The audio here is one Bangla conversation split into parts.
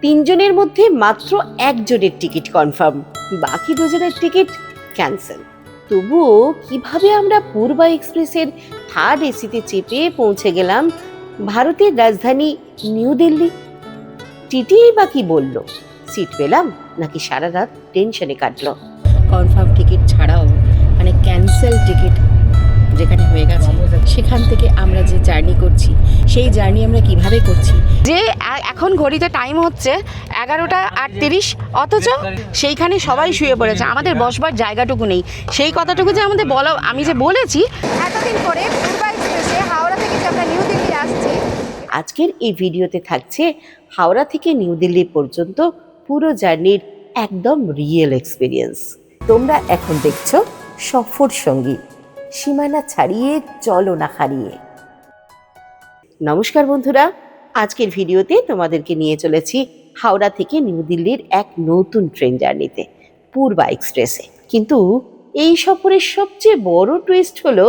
তিনজনের মধ্যে মাত্র একজনের টিকিট কনফার্ম, বাকি দুজনের টিকিট ক্যান্সেল। তবুও কিভাবে আমরা পূর্বা এক্সপ্রেসের থার্ড এসিতে চেপে পৌঁছে গেলাম ভারতের রাজধানী নিউ দিল্লি? টিটিই বা কি বললো? সিট পেলাম নাকি সারা রাত টেনশনে কাটলো? কনফার্ম টিকিট ছাড়াও মানে ক্যান্সেল টিকিট যেখানে হয়ে গেছে, সেখান থেকে আমরা যে জার্নি করছি সেই জার্নি আমরা কিভাবে করছি। যে এখন ঘড়িতে টাইম হচ্ছে 11:38, অথচ সেইখানে সবাই শুয়ে পড়েছে, আমাদের বসবার জায়গাটুকু নেই। সেই কথাটুকু যে আমাদের বলা, আমি যে বলেছি এতদিন পরে পূর্বা এক্সপ্রেসে হাওড়া থেকে যে আমরা নিউ দিল্লি আসছি। আজকের এই ভিডিওতে থাকছে হাওড়া থেকে নিউ দিল্লি পর্যন্ত পুরো জার্নির একদম রিয়েল এক্সপিরিয়েন্স। তোমরা এখন দেখছো সফর সঙ্গী, সীমানা ছাড়িয়ে চলো না হারিয়ে। নমস্কার বন্ধুরা, আজকের ভিডিওতে তোমাদেরকে নিয়ে চলেছি হাওড়া থেকে নিউ দিল্লির এক নতুন ট্রেন জার্নিতে, পূর্বা এক্সপ্রেসে। কিন্তু এই সফরের সবচেয়ে বড় টুইস্ট হলো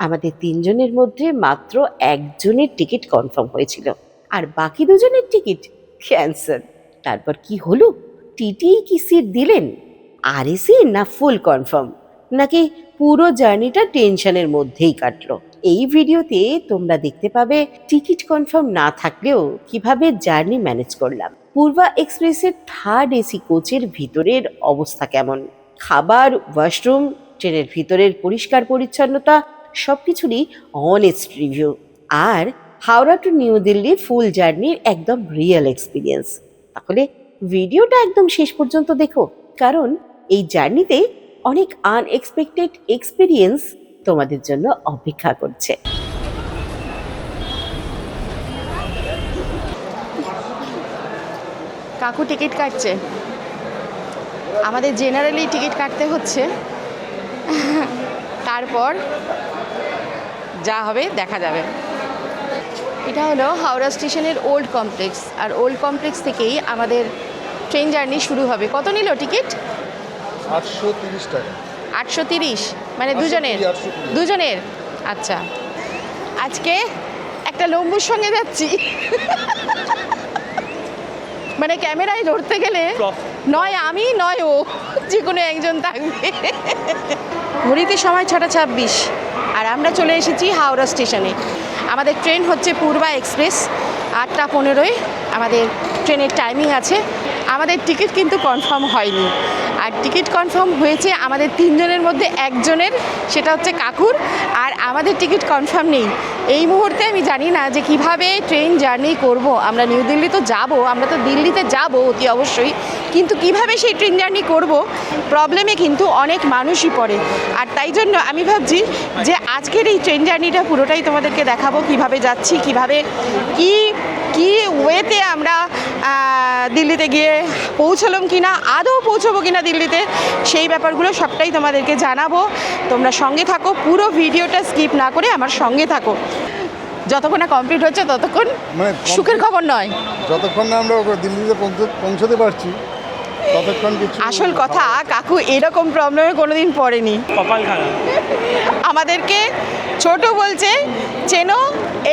আমাদের তিনজনের মধ্যে মাত্র একজনের টিকিট কনফার্ম হয়েছিল, আর বাকি দুজনের টিকিট ক্যান্সেল। তারপর কি হলো? টিটি কি সিট দিলেন? আরএসি না ফুল কনফার্ম, নাকি পুরো জার্নিটা টেনশনের মধ্যেই কাটলো? এই ভিডিওতে তোমরা দেখতে পাবে টিকিট কনফার্ম না থাকলেও কিভাবে জার্নি ম্যানেজ করলাম, পূর্বা এক্সপ্রেসের থার্ড এসি কোচের ভিতরের অবস্থা কেমন, খাবার, ওয়াশরুম, ট্রেনের ভিতরের পরিষ্কার পরিচ্ছন্নতা, সবকিছুরই অনেস্ট রিভিউ, আর Howrah to new Delhi full জার্নির একদম রিয়েল এক্সপিরিয়েন্স। তাহলে ভিডিওটা একদম শেষ পর্যন্ত দেখো, কারণ এই জার্নিতে অনেক আনএক্সপেক্টেড এক্সপিরিয়েন্স তোমাদের জন্য অপেক্ষা করছে। কাকু টিকিট কাটছে, আমাদের জেনারেলি টিকিট কাটতে হচ্ছে, তারপর যা হবে দেখা যাবে। এটা হলো হাওড়া স্টেশনের ওল্ড কমপ্লেক্স, আর ওল্ড কমপ্লেক্স থেকেই আমাদের ট্রেন জার্নি শুরু হবে। কত নিল টিকিট? 830 টাকা। 830 মানে দুজনের? 820। দুজনের, আচ্ছা। আজকে একটা লম্বুর সঙ্গে যাচ্ছি, মানে ক্যামেরায় ধরতে গেলে নয় আমি নয় ও, যে কোনো একজন থাকবে। ঘড়িতে সময় 6:26 আর আমরা চলে এসেছি হাওড়া স্টেশনে। আমাদের ট্রেন হচ্ছে পূর্বা এক্সপ্রেস, 8:15 আমাদের ট্রেনের টাইমিং আছে। আমাদের টিকিট কিন্তু কনফার্ম হয়নি, আর টিকিট কনফার্ম হয়েছে আমাদের তিনজনের মধ্যে একজনের, সেটা হচ্ছে কাকুর, আর আমাদের টিকিট কনফার্ম নেই। এই মুহূর্তে আমি জানি না যে কিভাবে ট্রেন জার্নি করব। আমরা নিউ দিল্লি তো যাব, আমরা তো দিল্লিতে যাব অতি অবশ্যই, কিন্তু কিভাবে সেই ট্রেন জার্নি করব প্রবলেমে কিন্তু অনেক মানুষই পড়ে। আর তাই জন্য আমি ভাবছি যে আজকের এই ট্রেন জার্নিটা পুরোটাই তোমাদেরকে দেখাবো, কিভাবে যাচ্ছি, কিভাবে কি ওয়েতে আমরা দিল্লিতে গিয়ে পৌঁছলাম কিনা, আদৌ পৌঁছবো কিনা দিল্লিতে, সেই ব্যাপারগুলো সবটাই তোমাদেরকে জানাবো। তোমরা সঙ্গে থাকো, পুরো ভিডিওটা স্কিপ না করে আমার সঙ্গে থাকো। যতক্ষণ না কমপ্লিট হচ্ছে ততক্ষণ সুখের খবর নয়, যতক্ষণ না আমরা দিল্লিতে পৌঁছতে পারছি ততক্ষণ কিছু। আসল কথা, কাকু এরকম প্রবলেমে কোনোদিন পড়েনি, কপাল খারাপ। আমাদেরকে ছোট বলছে, চেনো,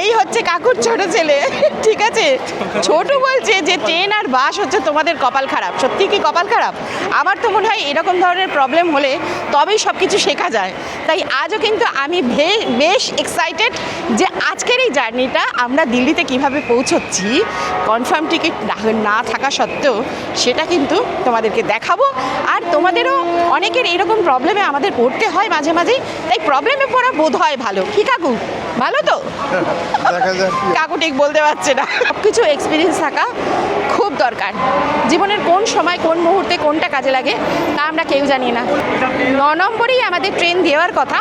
এই হচ্ছে কাকুর ছোট ছেলে, ঠিক আছে? ছোট বলছে যে ট্রেন আর বাস হচ্ছে তোমাদের কপাল খারাপ। সত্যি কি কপাল খারাপ? আমার তো মনে হয় এরকম ধরনের প্রবলেম হলে তবেই সব কিছু শেখা যায়। তাই আজও কিন্তু আমি বেশ এক্সাইটেড যে আজকের এই জার্নিটা আমরা দিল্লিতে কিভাবে পৌঁছচ্ছি, কনফার্ম টিকিট না থাকা সত্ত্বেও সেটা কিন্তু তোমাদেরকে দেখাবো। আর তোমাদেরও অনেকের এরকম প্রবলেমে আমাদের পড়তে হয় মাঝে মাঝেই, তাই প্রবলেমে পড়া বোধ হয় ভালো। কি কাকু, ভালো তো? কাকু ঠিক বলতে পারছে না। সব কিছু এক্সপিরিয়েন্স থাকা খুব দরকার। জীবনের কোন সময় কোন মুহূর্তে কোনটা কাজে লাগে তা আমরা কেউ জানি না। 9 নম্বরেই আমাদের ট্রেন দেওয়ার কথা,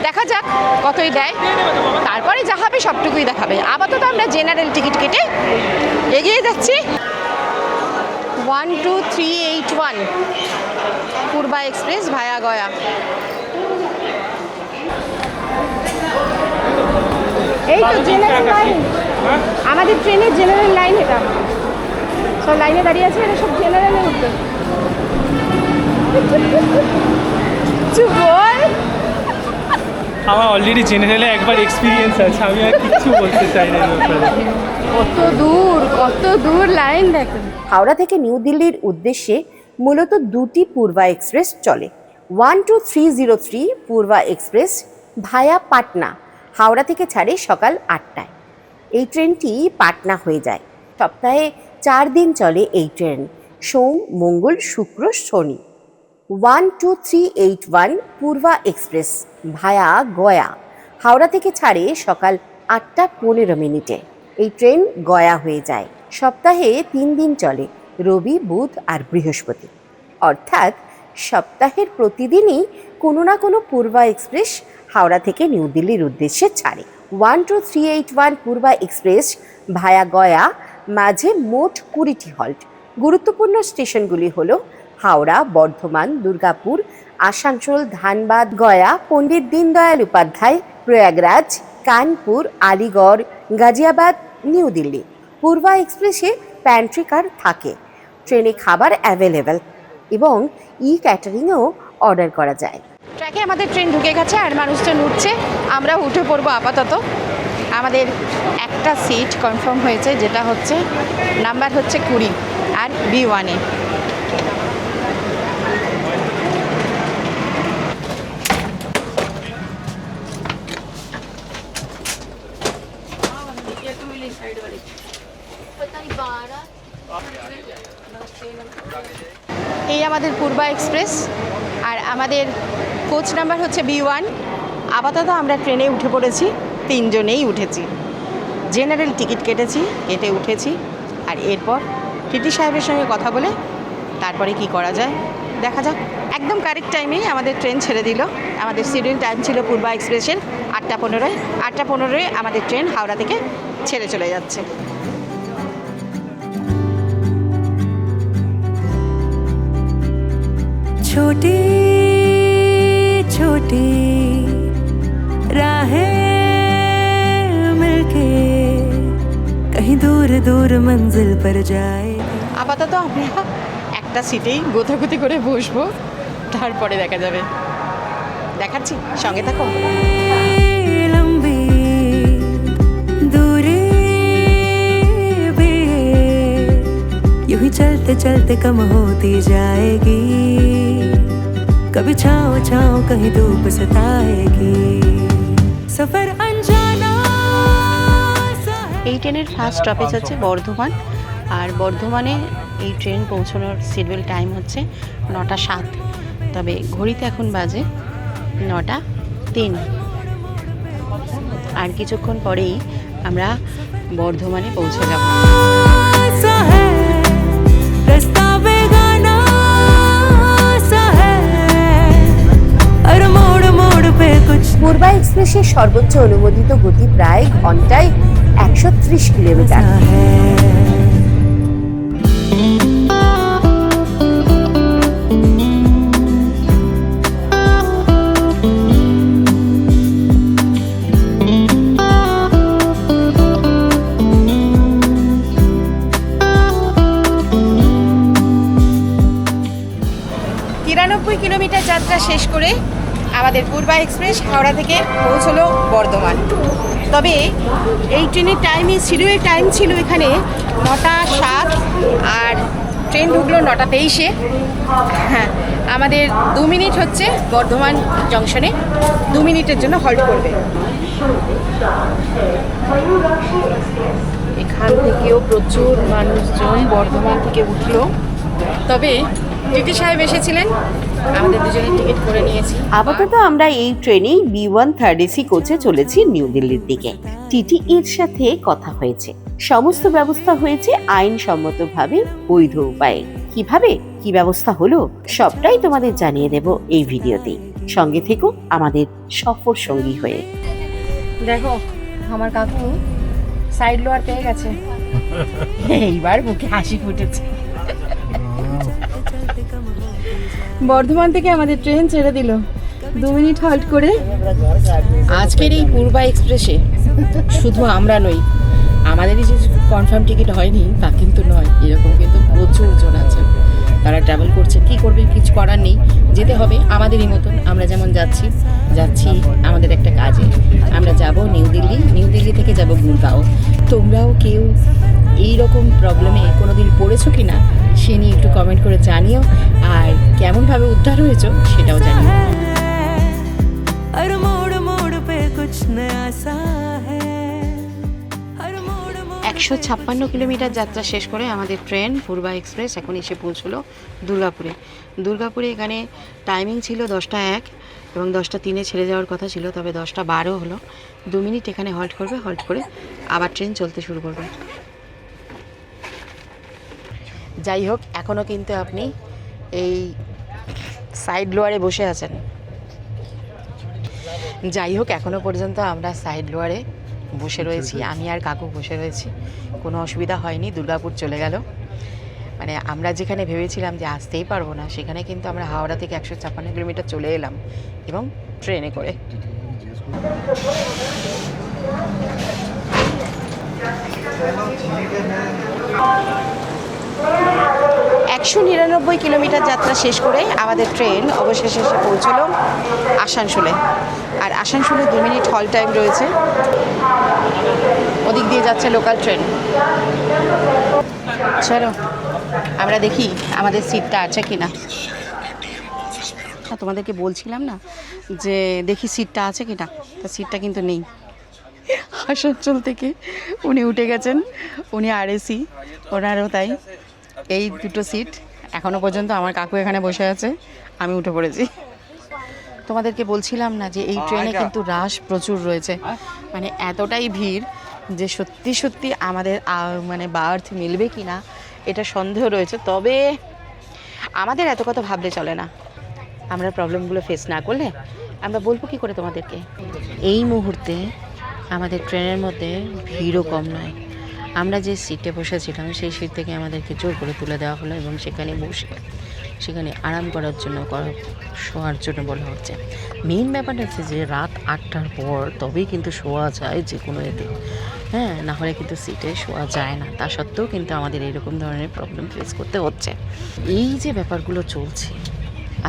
দেখা যাক কতই দেয়, তারপরে যা হবে সবটুকুই দেখাবে। আপাতত আমরা জেনারেল টিকিট কেটে এগিয়ে যাচ্ছি। 12381 পূর্বা এক্সপ্রেস ভায়া গয়া। এই তো জেনারেল লাইন, আমাদের ট্রেনের জেনারেল লাইন। এটা সব লাইনে দাঁড়িয়ে আছে, এটা সব জেনারেলে উঠবে। চুপ বল। আমার অলরেডি জেনারেলে একবার এক্সপিরিয়েন্স আছে, আমি আর কিছু বলতে চাই না এই ব্যাপারে। কত দূর লাইন দেখুন। হাওড়া থেকে নিউ দিল্লির উদ্দেশ্যে মূলত দুটি পূর্বা এক্সপ্রেস চলে। 12303 পূর্বা এক্সপ্রেস ভায়া পাটনা হাওড়া থেকে ছাড়ে সকাল 8টায়। এই ট্রেনটি পাটনা হয়ে যায়। সপ্তাহে 4 দিন চলে এই ট্রেন, সোম, মঙ্গল, শুক্র, শনি। 12381 পূর্বা এক্সপ্রেস ভায়া গয়া হাওড়া থেকে ছাড়ে সকাল 8:15 এই ট্রেন গয়া হয়ে যায়। সপ্তাহে 3 দিন চলে, রবি, বুধ আর বৃহস্পতি। অর্থাৎ সপ্তাহের প্রতিদিনই কোনো না কোনো পূর্বা এক্সপ্রেস হাওড়া থেকে নিউ দিল্লির উদ্দেশ্যে ছাড়ে। 12381 পূর্বা এক্সপ্রেস ভায়া গয়া মাঝে মোট 20টি হল্ট। গুরুত্বপূর্ণ স্টেশনগুলি হল হাওড়া, বর্ধমান, দুর্গাপুর, আসানসোল, ধানবাদ, গয়া, পণ্ডিত দীনদয়াল উপাধ্যায়, প্রয়াগরাজ, কানপুর, আলিগড়, গাজিয়াবাদ, নিউ দিল্লি। পূর্বা এক্সপ্রেসে প্যান্ট্রি কার থাকে, ট্রেনে খাবার অ্যাভেলেবেল এবং ক্যাটারিংও অর্ডার করা যায়। ট্র্যাকে আমাদের ট্রেন ঢুকে গেছে আর মানুষজন উঠছে, আমরা উঠে পড়বো আপাতত। আমাদের একটা সিট কনফার্ম হয়েছে, যেটা হচ্ছে নাম্বার হচ্ছে 20 আর B1-এ। এই আমাদের পূর্বা এক্সপ্রেস আর আমাদের কোচ নাম্বার হচ্ছে B1। আপাতত আমরা ট্রেনে উঠে পড়েছি, 3 জনেই উঠেছি। জেনারেল টিকিট কেটে উঠেছি। আর এরপর টিটি সাহেবের সঙ্গে কথা বলে তারপরে কি করা যায় দেখা যাক। একদম কারেক্ট টাইমেই আমাদের ট্রেন ছেড়ে দিল। আমাদের শিডিউল টাইম ছিল পূর্বা এক্সপ্রেসের 8:15। 8:15 আমাদের ট্রেন হাওড়া থেকে ছেড়ে চলে যাচ্ছে। छोटी छोटी राहें मिलके कहीं दूर दूर मंजिल पर जाए। আপাতত আমরা একটা সিটেই গোথাগুতি করে বসবো, তারপরে দেখা যাবে। দেখাচ্ছি, সঙ্গে থাকো। लंबी दूरी भी यूं ही चलते चलते कम होती जाएगी। कभी छाँव छाँव कहीं धूप सताएगी। सफर अनजाना सा है। এই ট্রেনের ফার্স্ট স্টপেজ হচ্ছে বর্ধমান। আর বর্ধমানে এই ট্রেন পৌঁছানোর শিডিউল টাইম হচ্ছে 9:07। তবে ঘড়িতে এখন বাজে 9:03। আর কিছুক্ষণ পরেই আমরা বর্ধমানে পৌঁছে যাব। सा है रास्ता बेगाना सा है और मोड़ मोड़ पे कुछ পূর্বা এক্সপ্রেসের সর্বোচ্চ অনুমোদিত গতি প্রায় ঘন্টায় 130 কিলোমিটার। सा है। 93 কিলোমিটার যাত্রা শেষ করে আমাদের পূর্বা এক্সপ্রেস হাওড়া থেকে পৌঁছলো বর্ধমান। তবে এই ট্রেনের টাইমে শিডিউল টাইম ছিল এখানে 9:07 আর ট্রেন ঢুকলো 9:23-এ। হ্যাঁ, আমাদের 2 মিনিট হচ্ছে বর্ধমান জংশনে, 2 মিনিটের জন্য হল্ট করবে। এখান থেকেও প্রচুর মানুষজন বর্ধমান থেকে উঠলো। তবে টিটি সাহেব এসেছিলেন, আমাদের দুজনের টিকিট করে নিয়েছি। আপাতত আমরা এই ট্রেনেই B1 থার্ড এসি কোচে চলেছি নিউ দিল্লির দিকে। টিটি এর সাথে কথা হয়েছে, সমস্ত ব্যবস্থা হয়েছে আইনসম্মতভাবে বৈধ উপায়ে। কিভাবে কি ব্যবস্থা হলো সবটাই তোমাদের জানিয়ে দেব এই ভিডিওতে। সঙ্গে থেকো আমাদের সফর সঙ্গী হয়ে। দেখো আমার কাকু সাইড লোয়ার পেয়ে গেছে, এইবার মুখে হাসি ফুটেছে। বর্ধমান থেকে আমাদের ট্রেন ছেড়ে দিল, 2 মিনিট হল্ট করে। আজকের এই পূর্বা এক্সপ্রেসে শুধু আমরা নই, আমাদেরই যে কনফার্ম টিকিট হয়নি তা কিন্তু নয়, এরকম কিন্তু প্রচুর জন আছে। তারা ট্রাভেল করছে, কি করবে, কিছু করার নেই, যেতে হবে আমাদেরই মতন। আমরা যেমন যাচ্ছি আমাদের একটা কাজে, আমরা যাব নিউ দিল্লি থেকে যাব গুরগাঁও। তোমরাও কেউ এই রকম প্রবলেমে কোনো দিন পড়েছো কি না সে নিয়ে একটু কমেন্ট করে জানিও, আর কেমনভাবে উদ্ধার হয়েছো সেটাও জানিও। हर मोड़ मोड़ पे कुछ नया सा है, हर मोड़ मोड़ 156 কিলোমিটার যাত্রা শেষ করে আমাদের ট্রেন পূর্বা এক্সপ্রেস এখন এসে পৌঁছলো দুর্গাপুরে। এখানে টাইমিং ছিল 10টা 1 এবং 10টা 3 ছেড়ে যাওয়ার কথা ছিল, তবে 10টা 12 হলো। 2 মিনিট এখানে হল্ট করে আবার ট্রেন চলতে শুরু করবে। যাই হোক, এখনও কিন্তু আপনি এই সাইড লোয়ারে বসে আছেন। যাই হোক, এখনও পর্যন্ত আমরা সাইড লোয়ারে বসে রয়েছি, আমি আর কাকু বসে রয়েছি, কোনো অসুবিধা হয়নি। দুর্গাপুর চলে গেল, মানে আমরা যেখানে ভেবেছিলাম যে আসতেই পারবো না, সেখানে কিন্তু আমরা হাওড়া থেকে 156 কিলোমিটার চলে এলাম এবং ট্রেনে করে। 199 কিলোমিটার যাত্রা শেষ করে আমাদের ট্রেন অবশেষে এসে পৌঁছলো আসানসোলে। আর আসানসোলে 2 মিনিট হল টাইম রয়েছে, ওদিক দিয়ে যাচ্ছে লোকাল ট্রেন। চলো আমরা দেখি আমাদের সিটটা আছে কিনা। তোমাদেরকে বলছিলাম না যে দেখি সিটটা আছে কিনা, তা সিটটা কিন্তু নেই। আসানসোল থেকে উনি উঠে গেছেন, উনি আরএসি, ওনারও তাই। এই দুটো সিট এখনও পর্যন্ত আমার কাকু এখানে বসে আছে, আমি উঠে পড়েছি। তোমাদেরকে বলছিলাম না যে এই ট্রেনে কিন্তু রাশ প্রচুর রয়েছে, মানে এতটাই ভিড় যে সত্যি আমাদের মানে বার্থ মিলবে কি না এটা সন্দেহ রয়েছে। তবে আমাদের এত কথা ভাবলে চলে না, আমরা প্রবলেমগুলো ফেস না করলে আমরা বলবো কী করে তোমাদেরকে। এই মুহূর্তে আমাদের ট্রেনের মধ্যে ভিড়ও কম নয়। আমরা যে সিটে বসেছিলাম সেই সিট থেকে আমাদেরকে জোর করে তুলে দেওয়া হলো এবং সেখানে বসে সেখানে আরাম করার জন্য শোয়ার জন্য বলা হচ্ছে। মেইন ব্যাপারটা হচ্ছে যে রাত 8টার পর তবেই কিন্তু শোয়া যায় যে কোনো এতে, হ্যাঁ, না হলে কিন্তু সিটে শোয়া যায় না। তা সত্ত্বেও কিন্তু আমাদের এইরকম ধরনের প্রবলেম ফেস করতে হচ্ছে। এই যে ব্যাপারগুলো চলছে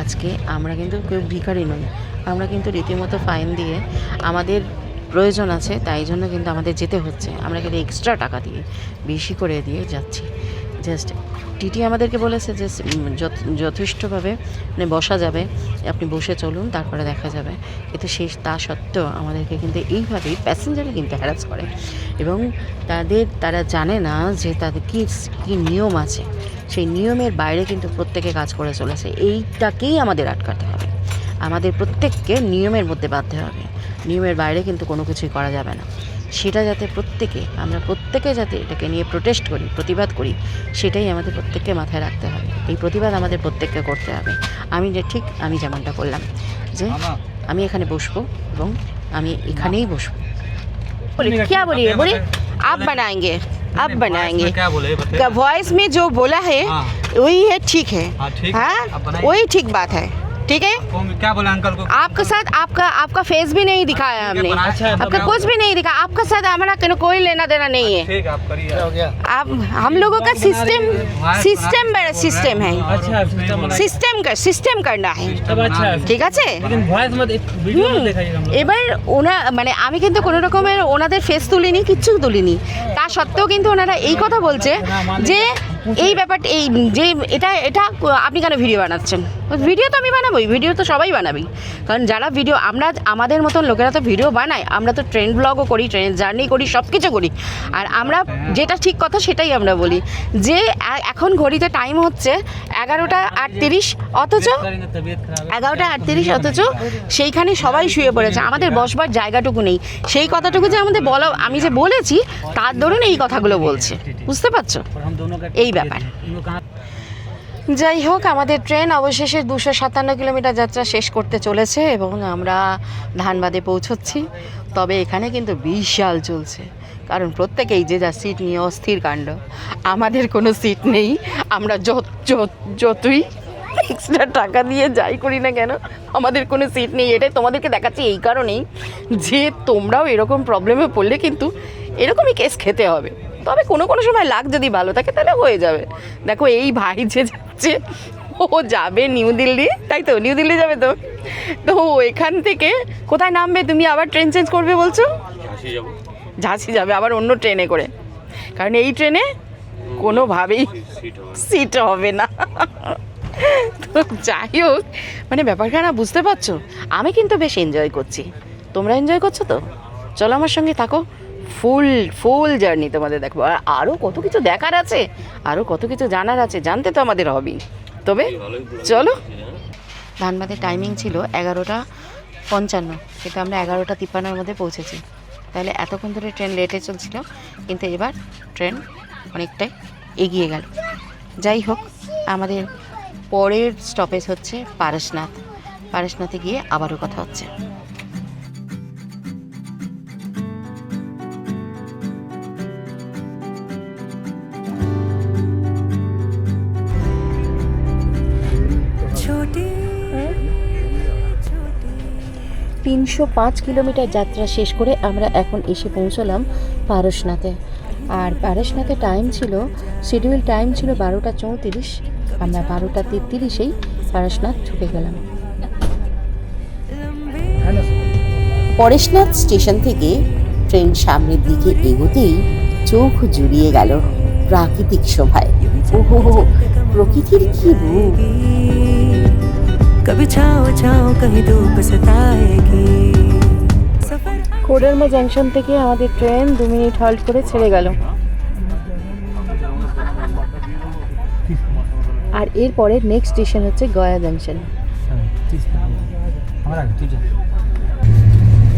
আজকে, আমরা কিন্তু কেউ ভিখারি নই, আমরা কিন্তু রীতিমতো ফাইন দিয়ে আমাদের প্রয়োজন আছে, তাই জন্য কিন্তু আমাদের যেতে হচ্ছে। আমরা কিন্তু এক্সট্রা টাকা দিয়ে বেশি করে দিয়ে যাচ্ছি। জাস্ট টিটি আমাদেরকে বলেছে যে যথেষ্টভাবে মানে বসা যাবে, আপনি বসে চলুন, তারপরে দেখা যাবে। কিন্তু তা সত্ত্বেও আমাদেরকে কিন্তু এইভাবেই প্যাসেঞ্জাররা কিন্তু হ্যারাস করে এবং তারা জানে না যে তাদের কী নিয়ম আছে, সেই নিয়মের বাইরে কিন্তু প্রত্যেকে কাজ করে চলেছে। এইটাকেই আমাদের আটকাতে হবে, আমাদের প্রত্যেককে নিয়মের মধ্যে বাঁধতে হবে। নিয়মের বাইরে কিন্তু কোনো কিছুই করা যাবে না। সেটা যাতে আমরা প্রত্যেকে যাতে এটাকে নিয়ে প্রোটেস্ট করি, প্রতিবাদ করি, সেটাই আমাদের প্রত্যেককে মাথায় রাখতে হবে। এই প্রতিবাদ আমাদের প্রত্যেককে করতে হবে। আমি যেমনটা করলাম যে আমি এখানে বসবো এবং আমি এখানেই বসবো। क्या बोलिए आप बनाएंगे वॉइस में जो बोला है वही है, ठीक है, हाँ वही ठीक बात है, ठीक है। क्या बोला अंकल को? आपके साथ आपका फेस भी नहीं दिखाया हमने, आपका कुछ भी नहीं दिखा, आपका साथ हमारा कोई लेना देना नहीं है। ठीक है, आप करिए। आप हम लोगों का सिस्टम है, सिस्टम करना है, ঠিক আছে। এবার মানে আমি কিন্তু কোনো রকমের ওনাদের ফেস তুলিনি, কিচ্ছু তুলিনি, তা সত্ত্বেও কিন্তু ওনারা এই কথা বলছে যে এই ব্যাপারটা এটা আপনি কেন ভিডিও বানাচ্ছেন। ভিডিও তো আমি বানাবোই, ভিডিও তো সবাই বানাবি, কারণ যারা ভিডিও আমাদের মতন লোকেরা তো ভিডিও বানায়, আমরা তো ট্রেন ব্লগও করি, ট্রেন জার্নি করি, সব কিছু করি। আর আমরা যেটা ঠিক কথা সেটাই আমরা বলি যে এখন ঘড়িতে টাইম হচ্ছে 11:38, অথচ 11:38, অথচ সেইখানে সবাই শুয়ে পড়েছে, আমাদের বসবার জায়গাটুকু নেই। সেই কথাটুকু যে আমাদের বলা, আমি যে বলেছি তার দরুন এই কথাগুলো বলছে, বুঝতে পারছো এই ব্যাপার। যাই হোক, আমাদের ট্রেন অবশেষে 257 কিলোমিটার যাত্রা শেষ করতে চলেছে এবং আমরা ধানবাদে পৌঁছচ্ছি। তবে এখানে কিন্তু বিশাল চলছে, কারণ প্রত্যেকেই যে যা সিট নিয়ে অস্থির কাণ্ড। আমাদের কোনো সিট নেই, আমরা যতই এক্সট্রা টাকা দিয়ে যাই করি না কেন আমাদের কোনো সিট নেই। এটাই তোমাদেরকে দেখাচ্ছি এই কারণেই যে তোমরাও এরকম প্রবলেমে পড়লে কিন্তু এরকমই কেস খেতে হবে। তবে কোনো কোনো সময় লাক যদি ভালো থাকে তাহলে হয়ে যাবে। দেখো এই ভাই যে যাচ্ছে, ও যাবে নিউ দিল্লি, তাই তো? নিউ দিল্লি যাবে তো? তো এখান থেকে কোথায় নামবে তুমি? আবার ট্রেন চেঞ্জ করবে বলছো? ঝাঁসি যাবে আবার অন্য ট্রেনে করে, কারণ এই ট্রেনে কোনোভাবেই সিট হবে না। তো যাই হোক, মানে ব্যাপারটা না বুঝতে পারছো, আমি কিন্তু বেশ এনজয় করছি। তোমরা এনজয় করছো তো? চলো আমার সঙ্গে থাকো, ফুল জার্নি তোমাদের দেখবো। আর আরও কত কিছু দেখার আছে, আরও কত কিছু জানার আছে, জানতে তো আমাদের হবেই। তবে চলো। ধানবাদের টাইমিং ছিল 11:55, কিন্তু আমরা 11:53 মধ্যে পৌঁছেছি। তাহলে এতক্ষণ ধরে ট্রেন লেটে চলছিল, কিন্তু এবার ট্রেন অনেকটাই এগিয়ে গেল। যাই হোক, আমাদের পরের স্টপেজ হচ্ছে পারশনাথ। পারশনাথে গিয়ে আবারও কথা হচ্ছে। छोटी 305 কিলোমিটার যাত্রা শেষ করে আমরা এখন এসে পৌঁছলাম পারশনাথে। আর পারশনাথে টাইম ছিল, শিডিউল টাইম ছিল 12:34। আমরা 12:33-এই পারশনাথ ঢুকে গেলাম। পরেশনাথ স্টেশন থেকে ট্রেন সামনের দিকে এগোতেই চোখ জুড়িয়ে গেল প্রাকৃতিক শোভায়। ওহো, প্রকৃতির কি রূপ! कभी छाओ छाओ कहीं धूप सताएगी सफर কোডারমা জাংশন থেকে আমাদের ট্রেন 2 মিনিট হল্ট করে ছেড়ে গেল। আর এরপরে নেক্সট স্টেশন হচ্ছে গয়া জাংশন।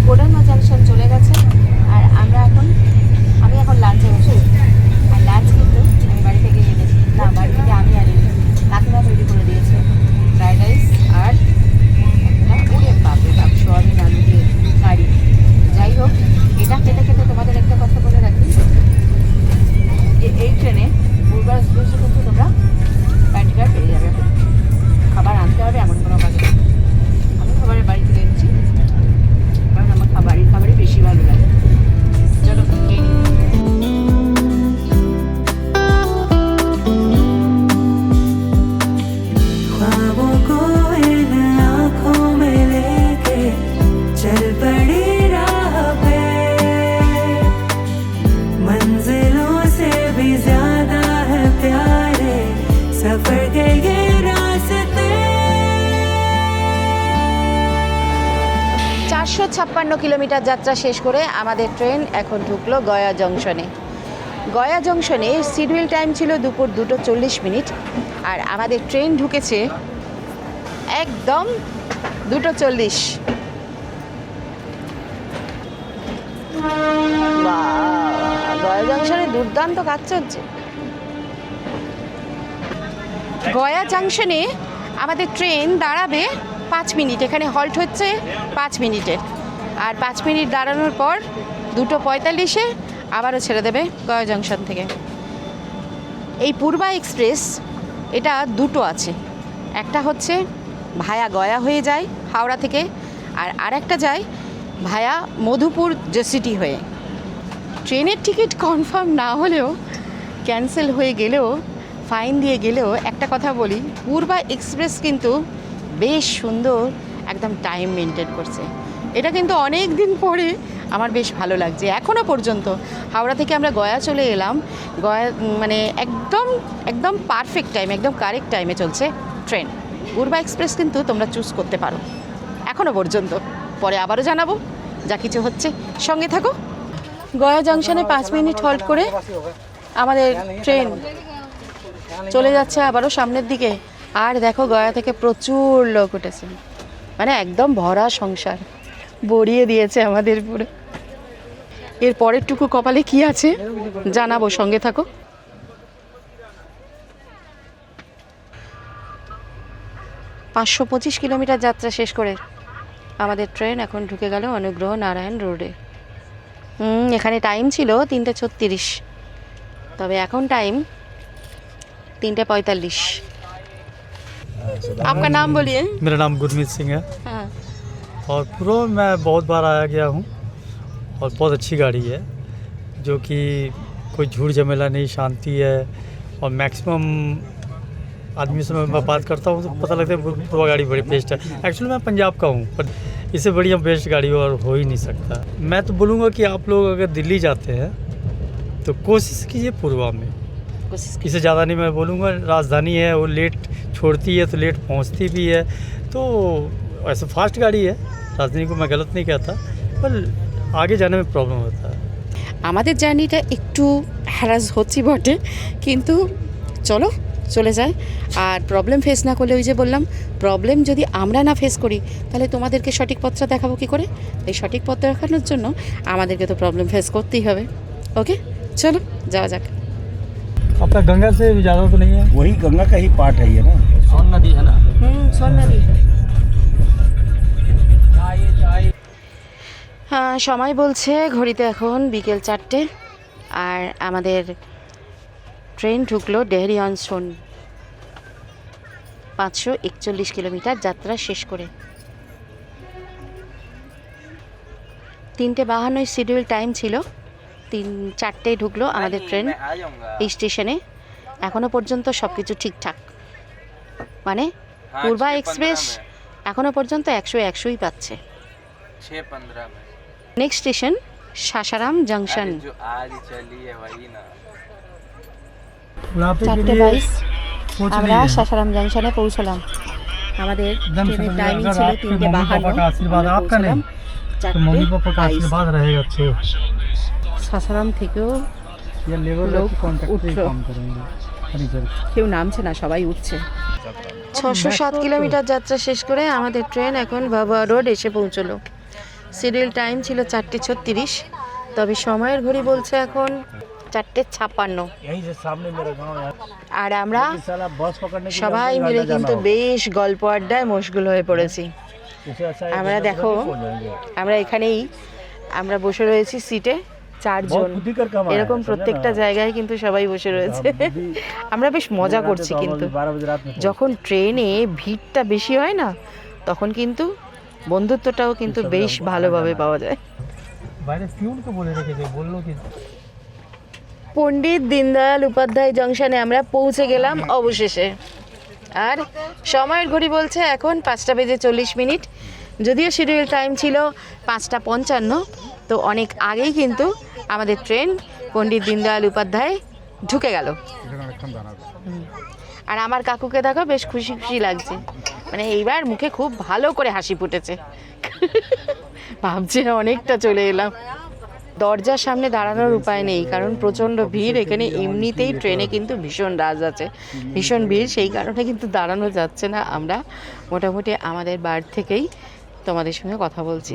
কোডারমা জাংশন চলে গেছে, আর আমি এখন লাঞ্চে বসে। আর লাঞ্চ কিন্তু আমি বাড়ি থেকে এনেছি, না বাড়ি থেকে আমি আনিনি, কাকিমা তৈরি করে দিয়েছে। ফ্রাইড রাইস আর একটা ওরে বাপরে বাপ সোয়াবিন আলু দিয়ে কারি। যাই হোক, এটা খেতে খেতে তোমাদের একটা কথা বলে রাখি যে এই ট্রেনে পূর্বা এক্সপ্রেসে কিন্তু তোমরা প্যান্টি কার্ড পেয়ে যাবে। খাবার আনতে হবে এমন কোনো কাজ নেই। আমি খাবারের বাড়ি থেকে এনেছি, কারণ আমার বাড়ির খাবারই বেশি ভালো লাগে। চলো খেয়ে নিই। ख्वाबों को इन आँखों में लेके चल पड़ी राह पे मंजिलों से भी ज्यादा है प्यारे सफर के ये रास्ते 456 কিলোমিটার যাত্রা শেষ করে আমাদের ট্রেন এখন ঢুকলো গয়া জংশনে। গয়া জংশনে শিডিউল টাইম ছিল দুপুর 2:40, আর আমাদের ট্রেন ঢুকেছে একদম 2:40। গয়া জংশনে দুর্দান্ত কাজ চলছে। গয়া জংশনে আমাদের ট্রেন দাঁড়াবে 5 মিনিট, এখানে হল্ট হচ্ছে 5 মিনিটের। আর 5 মিনিট দাঁড়ানোর পর 2:45-এ আবারও ছেড়ে দেবে গয়া জংশন থেকে। এই পূর্বা এক্সপ্রেস এটা দুটো আছে, একটা হচ্ছে ভায়া গয়া হয়ে যায় হাওড়া থেকে, আর আরেকটা যায় ভায়া মধুপুর জেসিটি হয়ে। ট্রেনের টিকিট কনফার্ম না হলেও, ক্যান্সেল হয়ে গেলেও, ফাইন দিয়ে গেলেও একটা কথা বলি, পূর্বা এক্সপ্রেস কিন্তু বেশ সুন্দর একদম টাইম মেনটেন করছে। এটা কিন্তু অনেক দিন পরে আমার বেশ ভালো লাগছে। এখনও পর্যন্ত হাওড়া থেকে আমরা গয়া চলে এলাম, গয়া মানে একদম পারফেক্ট টাইম, একদম কারেক্ট টাইমে চলছে ট্রেন। পূর্বা এক্সপ্রেস কিন্তু তোমরা চুজ করতে পারো এখনও পর্যন্ত। পরে আবারও জানাবো যা কিছু হচ্ছে, সঙ্গে থাকো। গয়া জংশনে 5 মিনিট হল্ট করে আমাদের ট্রেন চলে যাচ্ছে আবারও সামনের দিকে। আর দেখো গয়া থেকে প্রচুর লোক উঠেছে, মানে একদম ভরা সংসার, ভরিয়ে দিয়েছে আমাদের পুরো। এর পরেরটুকু কপালে কি আছে জানাবো, সঙ্গে থাকো। 525 কিলোমিটার যাত্রা শেষ করে আমাদের ট্রেন এখন ঢুকে গেল অনুগ্রহ নারায়ণ রোডে। এখানে টাইম ছিল 3:36, তবে এখন টাইম 3:45। आपका नाम बोलिए। मेरा नाम गुरमीत सिंह है हाँ। और प्रो मैं बहुत बार आया गया हूँ और बहुत अच्छी गाड़ी है, जो कि कोई झूठ झमेला नहीं, शांति है और मैक्सिमम आदमी से मैं बात करता हूँ तो पता लगता है पूर्वा गाड़ी बड़ी बेस्ट है। एक्चुअली मैं पंजाब का हूँ पर इससे बढ़िया बेस्ट गाड़ी और हो ही नहीं सकता। मैं तो बोलूँगा कि आप लोग अगर दिल्ली जाते हैं तो कोशिश कीजिए पूर्वा में, इससे ज़्यादा नहीं मैं बोलूँगा। राजधानी है, वो लेट छोड़ती है तो लेट पहुँचती भी है, तो ऐसे फास्ट गाड़ी है राजधानी को, मैं गलत नहीं कहता, पर आगे जाने में प्रॉब्लम होता है। আমাদের জার্নিটা একটু হ্যারাস হচ্ছি বটে, কিন্তু চলো চলে যায়। আর প্রবলেম ফেস না করলে, ওই যে বললাম, প্রবলেম যদি আমরা না ফেস করি তাহলে তোমাদেরকে সঠিক পথটা দেখাবো কী করে? এই সঠিক পথ দেখানোর জন্য আমাদেরকে তো প্রবলেম ফেস করতেই হবে। ওকে, চলো যাওয়া যাক। आपका गंगा से ज़्यादा तो नहीं है? वही गंगा का ही पार्ट है ये ना, सोन नदी है ना। সোনালি। হ্যাঁ, সময় বলছে ঘড়িতে এখন বিকেল 4টে, আর আমাদের ট্রেন ঢুকলো ডেহরি অন সোন 541 কিলোমিটার যাত্রা শেষ করে। 3:52 শিডিউল টাইম ছিল, 4টেয় ঢুকলো আমাদের ট্রেন এই স্টেশনে। এখনও পর্যন্ত সব কিছু ঠিকঠাক, মানে পূর্বা এক্সপ্রেস এখনও পর্যন্ত 100-100ই পাচ্ছে। 6:15 में নেক্সট স্টেশন সাসারাম জংশন। जो आज चली है वही ना। 4:22 আমরা সাসারাম জংশনে পৌঁছলাম। আমাদের ট্রেনের টাইমিং ছিল 3:52। का आशीर्वाद आपका नहीं तो मम्मी पापा का आशीर्वाद रहेगा तो সাসারাম থেকেও ये लेबर लोग कॉन्ट्रैक्ट उठ रहे। काम करेंगे फर्नीचर। কেউ নামছে না, সবাই উঠছে। 607 কিলোমিটার যাত্রা শেষ করে আমাদের ট্রেন এখন বাবা রোড এসে পৌঁছলো। শিডিউল টাইম ছিল 4:36, তবে সময়ের ঘড়ি বলছে এখন 4:56। यहीं से सामने मेरा गांव है। আর আমরা साला बस पकड़ने के लिए সবাই हमको মিলে जाना কিন্তু होगा। বেশ গল্প আড্ডায় মশগুল হয়ে পড়েছি। इससे अच्छा है আমরা कि দেখো, हो जाएंगे। আমরা এখানেই আমরা বসে রয়েছি সিটে, 4 बहुत জন। बुद्धि कर कमाया है, এরকম समझे প্রত্যেকটা ना? জায়গায় কিন্তু সবাই বসে রয়েছে। আমরা বেশ মজা করছি, तो हम কিন্তু अभी 12 बजे रात में पहुंचे। যখন ট্রেনে ভিড়টা বেশি হয় না, তখন কিন্তু বন্ধুত্বটাও কিন্তু বেশ ভালোভাবে পাওয়া যায়। বাইরে পিউনকে বলে রেখেছে, বললো কি পণ্ডিত দীনদয়াল উপাধ্যায় জংশনে আমরা পৌঁছে গেলাম অবশেষে। আর সময়ের ঘড়ি বলছে এখন 5:40। যদিও শিডিউল টাইম ছিল 5:55, তো অনেক আগেই কিন্তু আমাদের ট্রেন পণ্ডিত দীনদয়াল উপাধ্যায় ঢুকে গেল। এখানে অনেকক্ষণ দাঁড়াবে। আর আমার কাকুকে দেখো, বেশ খুশি খুশি লাগছে, মানে এইবার মুখে খুব ভালো করে হাসি ফুটেছে। ভাবছে অনেকটা চলে এলাম। দরজার সামনে দাঁড়ানোর উপায় নেই, কারণ প্রচণ্ড ভিড় এখানে। এমনিতেই ট্রেনে কিন্তু ভীষণ রাজ আছে, ভীষণ ভিড়, সেই কারণে কিন্তু দাঁড়ানো যাচ্ছে না। আমরা মোটামুটি আমাদের বাড়ি থেকেই তোমাদের সঙ্গে কথা বলছি।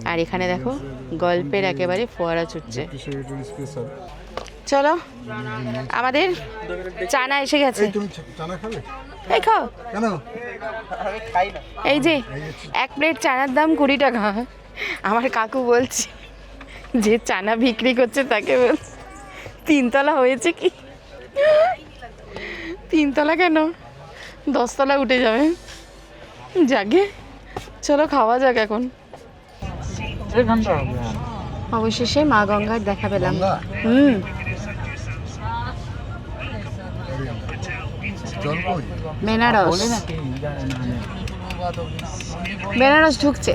আর এখানে দেখো গল্পের একেবারে ফোয়ারা ছুটছে। স্পেশাল। চলো, আমাদের চানা এসে গেছে। তুমি চানা খাবে? এই খাও। কেন? এই যে 1 প্লেট চানার দাম 20 টাকা। আমার কাকু বলছে, যে চানা বিক্রি করছে তাকে বল 3 তলা হয়েছে কি? 3 তলা কেন, 10 তলা উঠে যাবে। যাকে চলো খাওয়া যাক এখন। অবশেষে মা গঙ্গার দেখা পেলাম। জল কই? বেনারস, বেনারস ঢুকছে।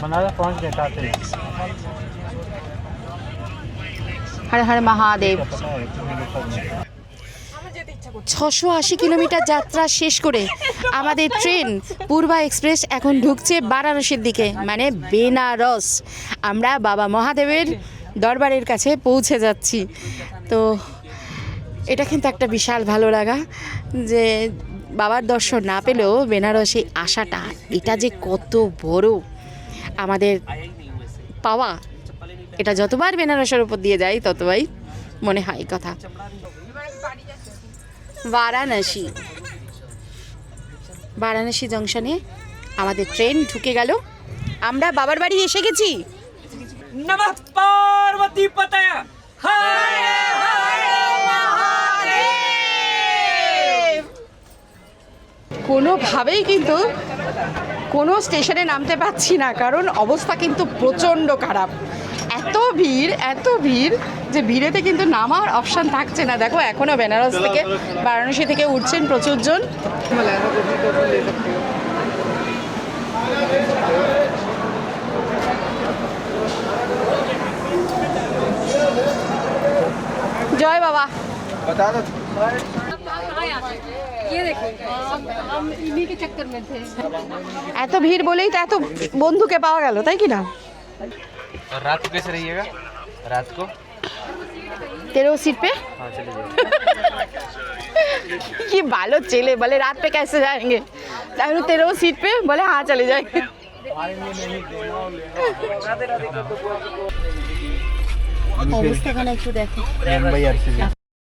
बनारस पहुंच गए काते। হরে হরে মহাদেব। 680 কিলোমিটার যাত্রা শেষ করে আমাদের ট্রেন পূর্বা এক্সপ্রেস এখন ঢুকছে বারাণসীর দিকে, মানে বেনারস। আমরা বাবা মহাদেবের দরবারের কাছে পৌঁছে যাচ্ছি। তো এটা কিন্তু একটা বিশাল ভালো লাগা, যে বাবার দর্শন না পেলেও বেনারসে আসাটা, এটা যে কত বড় আমাদের পাওয়া। এটা যতবার বেনারসের উপর দিয়ে যাই ততবারই মনে হয় কথা। বারাণসী, বারাণসী জংশনে আমাদের ট্রেন ঢুকে গেল। আমরা বাবার বাড়ি এসে গেছি। नमः पार्वती पतय কোনোভাবেই কিন্তু কোনো স্টেশনে নামতে পারছি না, কারণ অবস্থা কিন্তু প্রচণ্ড খারাপ। এত এত ভিড় যে ভিড়েতে কিন্তু নামার অপশান থাকছে না। দেখো এখনও বেনারস থেকে বারাণসী থেকে উঠছেন প্রচুর জন। জয় বাবা। এত ভিড় বলেই তো এত বন্ধুকে পাওয়া গেল, তাই কি না? और रात को कैसे रहिएगा? रात को तेरे सीट पे हाँ चलिए कि भालो चले बोले रात पे कैसे जाएंगे, तेरे सीट पे बोले हाँ चले जाएंगे। অবস্থাখানে একটু দেখো,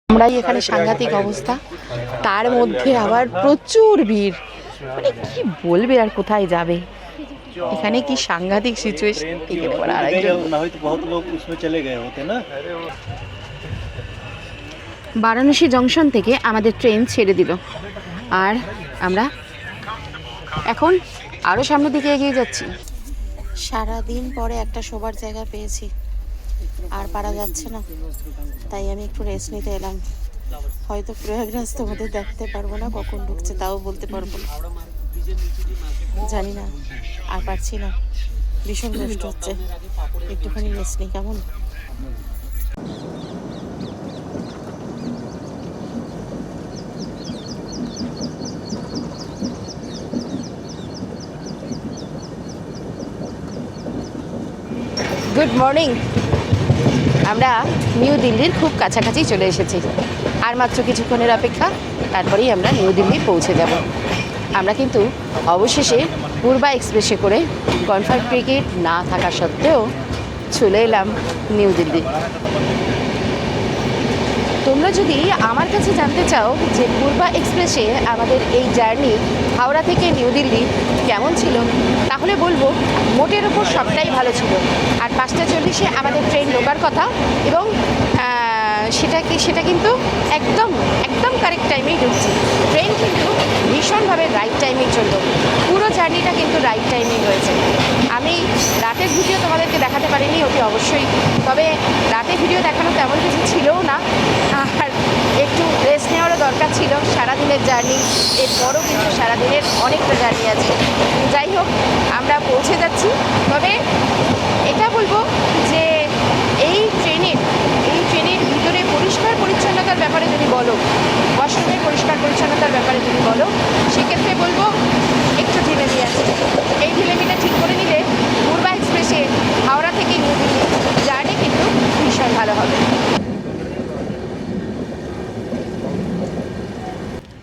আমরাই এখানে সাংঘাতিক অবস্থা, তার মধ্যে আবার প্রচুর ভিড়, মানে কি বলবে আর কোথায় যাবে, এখানে কি সাংঘাতিক সিচুয়েশন। বারাণসী জংশন থেকে আমাদের ট্রেন ছেড়ে দিল, আর আমরা এখন আরও সামনের দিকে এগিয়ে যাচ্ছি। সারাদিন পরে একটা শোবার জায়গা পেয়েছি, আর পারা যাচ্ছে না, তাই আমি একটু রেস্ট নিতে এলাম। হয়তো প্রয়াগরাজ তোমাদের দেখতে পারবো না, কখন ঢুকছে তাও বলতে পারবো না, জানি না, আর পারছি না, ভীষণ কষ্ট হচ্ছে, একটুখানি রেস্ট নিই কেমন। Good morning. আমরা নিউ দিল্লির খুব কাছাকাছি চলে এসেছি, আর মাত্র কিছুক্ষণের অপেক্ষা, তারপরেই আমরা নিউ দিল্লি পৌঁছে যাব। আমরা কিন্তু অবশেষে পূর্বা এক্সপ্রেসে করে কনফার্ম টিকিট না থাকা সত্ত্বেও চলে এলাম নিউ দিল্লি। তোমরা যদি আমার কাছে জানতে চাও যে পূর্বা এক্সপ্রেসে আমাদের এই জার্নি হাওড়া থেকে নিউ দিল্লি কেমন ছিল, তাহলে বলবো মোটের ওপর সবটাই ভালো ছিল। আর 5:40 আমাদের ট্রেন ঢোকার কথা, এবং সেটা কিন্তু একদম কারেক্ট টাইমেই ঢুকছে। ট্রেন কিন্তু ভীষণভাবে রাইট টাইমেই চললো, পুরো জার্নিটা কিন্তু রাইট টাইমেই হয়েছে। আমি রাতের ভিডিও তোমাদেরকে দেখাতে পারিনি অতি অবশ্যই, তবে রাতে ভিডিও দেখানো তেমন কিছু ছিলও না, আর একটু রেস্ট নেওয়ারও দরকার ছিল। সারাদিনের জার্নি, এরপরও কিন্তু সারাদিনের অনেকটা জার্নি আছে। যাই হোক, আমরা পৌঁছে যাচ্ছি। তবে এটা বলবো যে এই ট্রেনের ভিতরে পরিষ্কার পরিচ্ছন্নতার ব্যাপারে যদি বলো, ওয়াশরুমের পরিষ্কার পরিচ্ছন্নতার ব্যাপারে যদি বলো, সেক্ষেত্রে বলবো একটু ঢিলেমি আছে। এই ঢিলেমিটা ঠিক করে নিলে পূর্বা এক্সপ্রেসে হাওড়া থেকে নিউ দিল্লি জার্নি কিন্তু ভীষণ ভালো হবে।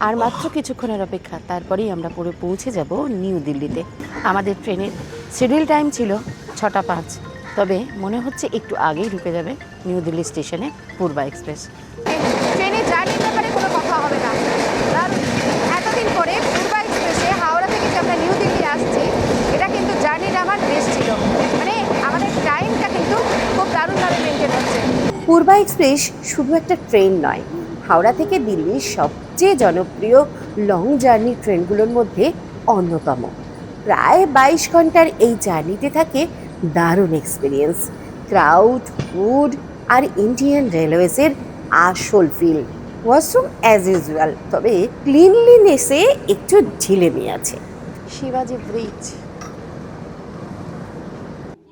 আর মাত্র কিছুক্ষণের অপেক্ষা, তারপরেই আমরা পুরো পৌঁছে যাব নিউ দিল্লিতে। আমাদের ট্রেনের শিডিউল টাইম ছিল 6:05, তবে মনে হচ্ছে একটু আগেই ঢুকে যাবে নিউ দিল্লি স্টেশনে পূর্বা এক্সপ্রেস। ট্রেনের জার্নির ব্যাপারে কোনো কথা হবে না, এতদিন পরে পূর্বা এক্সপ্রেসে হাওড়া থেকে যে আমরা নিউ দিল্লি আসছি, এটা কিন্তু জার্নিটা আমার বেস্ট ছিল, মানে আমাদের টাইমটা কিন্তু খুব দারুণভাবে মেনটেন হচ্ছে। পূর্বা এক্সপ্রেস শুধু একটা ট্রেন নয়, হাওড়া থেকে দিল্লির সবচেয়ে জনপ্রিয় লং জার্নি ট্রেনগুলোর মধ্যে অন্যতম। প্রায় 22 ঘন্টার এই জার্নিতে থাকে দারুণ এক্সপিরিয়েন্স, ক্রাউড, ফুড আর ইন্ডিয়ান রেলওয়েজের আসল ফিল। ওয়াশরুম অ্যাজ ইউজুয়াল, তবে ক্লিনলিনেসে একটু ঢিলেমি আছে। শিবাজি ব্রিজ।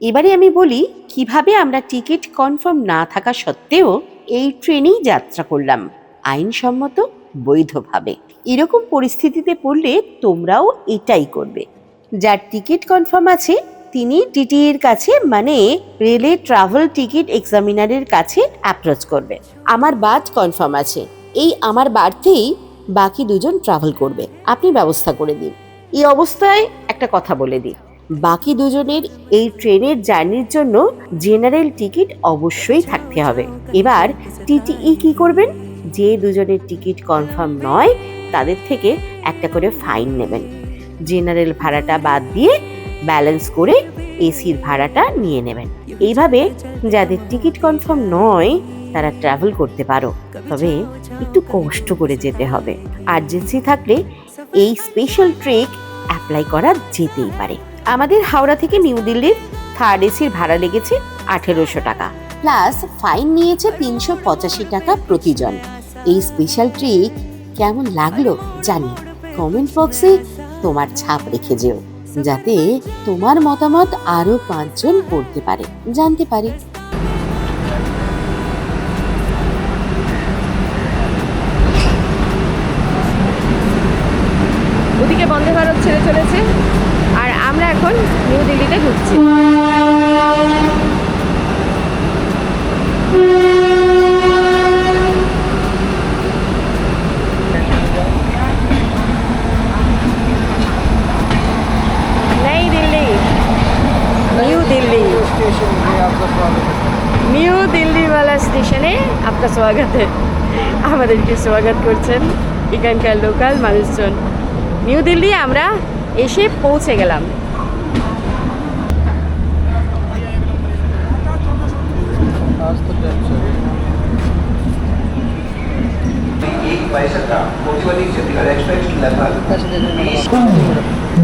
এবারে আমি বলি কিভাবে আমরা টিকিট কনফার্ম না থাকা সত্ত্বেও এই ট্রেনেই যাত্রা করলাম আইনসম্মত, বৈধভাবে। এরকম পরিস্থিতিতে পড়লে তোমরাও এটাই করবে। যার টিকিট কনফার্ম আছে তিনি টিটির কাছে, মানে রেলে ট্রাভেল টিকিট এক্সামিনারের কাছে অ্যাপ্রোচ করবে। আমার বার্থ কনফার্ম আছে, এই আমার বার্থেই বাকি দুজন ট্রাভেল করবে, আপনি ব্যবস্থা করে দিন। এই অবস্থায় একটা কথা বলে দিই, বাকি দুজনের এই ট্রেনের জার্নির জন্য জেনারেল টিকিট অবশ্যই থাকতে হবে। এবার টিটিই কি করবেন, যে দুজনের টিকিট কনফার্ম নয় তাদের থেকে একটা করে ফাইন নেবেন। জেনারেল ভাড়াটা বাদ দিয়ে ব্যালেন্স করে এসির ভাড়াটা নিয়ে নেবেন। এইভাবে যাদের টিকিট কনফার্ম নয় তারা ট্রাভেল করতে পারো, তবে একটু কষ্ট করে যেতে হবে। আর্জেন্সি থাকলে এই স্পেশাল ট্রেক অ্যাপ্লাই করা যেতেই পারে। আমাদের হাওড়া থেকে নিউ দিল্লির থার্ড এসির ভাড়া লেগেছে 1800 টাকা। প্লাস ফাইন নিয়েছে 385 টাকা প্রতিজন। এই স্পেশাল ট্রিক কেমন লাগলো জানি, কমেন্ট বক্সে তোমার ছাপ রেখে যেও, যাতে তোমার মতামত আরো 5 জন পড়তে পারে, জানতে পারে। ওদিকে বন্দে ভারত ছেড়ে চলেছে আর আমরা এখন নিউ দিল্লিতে ঢুকছি। नई दिल्ली, न्यू दिल्ली, নিউ দিল্লিওয়ালা স্টেশনে আপনার স্বাগত। আমাদেরকে স্বাগত করছেন এখানকার লোকাল মানুষজন। নিউ দিল্লি আমরা এসে পৌঁছে গেলাম।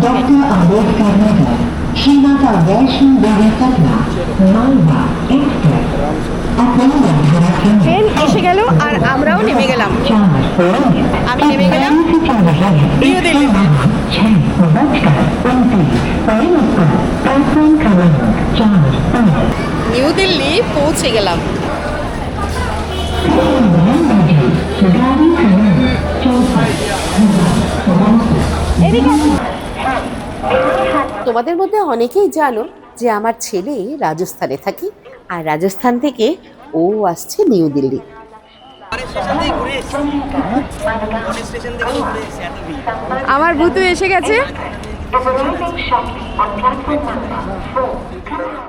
Doctor Ambedkar Nagar Shri Mata Vaishno Devi Katra Malwa express train এসে গেল আর আমরাও নেমে গেলাম। আমি নেমে গেলাম নিউ দিল্লিতে। নিউ দিল্লি পৌঁছে গেলাম। তোমাদের মধ্যে অনেকেই জানো যে আমার ছেলে রাজস্থানে থাকে, আর রাজস্থান থেকে ও আসছে নিউ দিল্লি। আমার ভূতু এসে গেছে।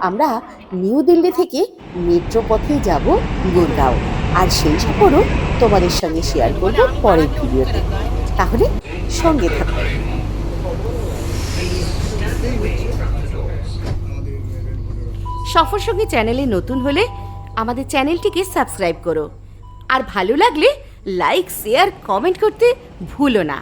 আমরা নিউ দিল্লি থেকে মেট্রো পথে যাব গুরগাঁও, আর সেই সফরও তোমাদের সঙ্গে শেয়ার করব পরের ভিডিওতে, তাহলে সঙ্গে থাকো। সফরসঙ্গী চ্যানেলে নতুন হলে আমাদের চ্যানেলটিকে সাবস্ক্রাইব করো, আর ভালো লাগলে লাইক, শেয়ার, কমেন্ট করতে ভুলো না।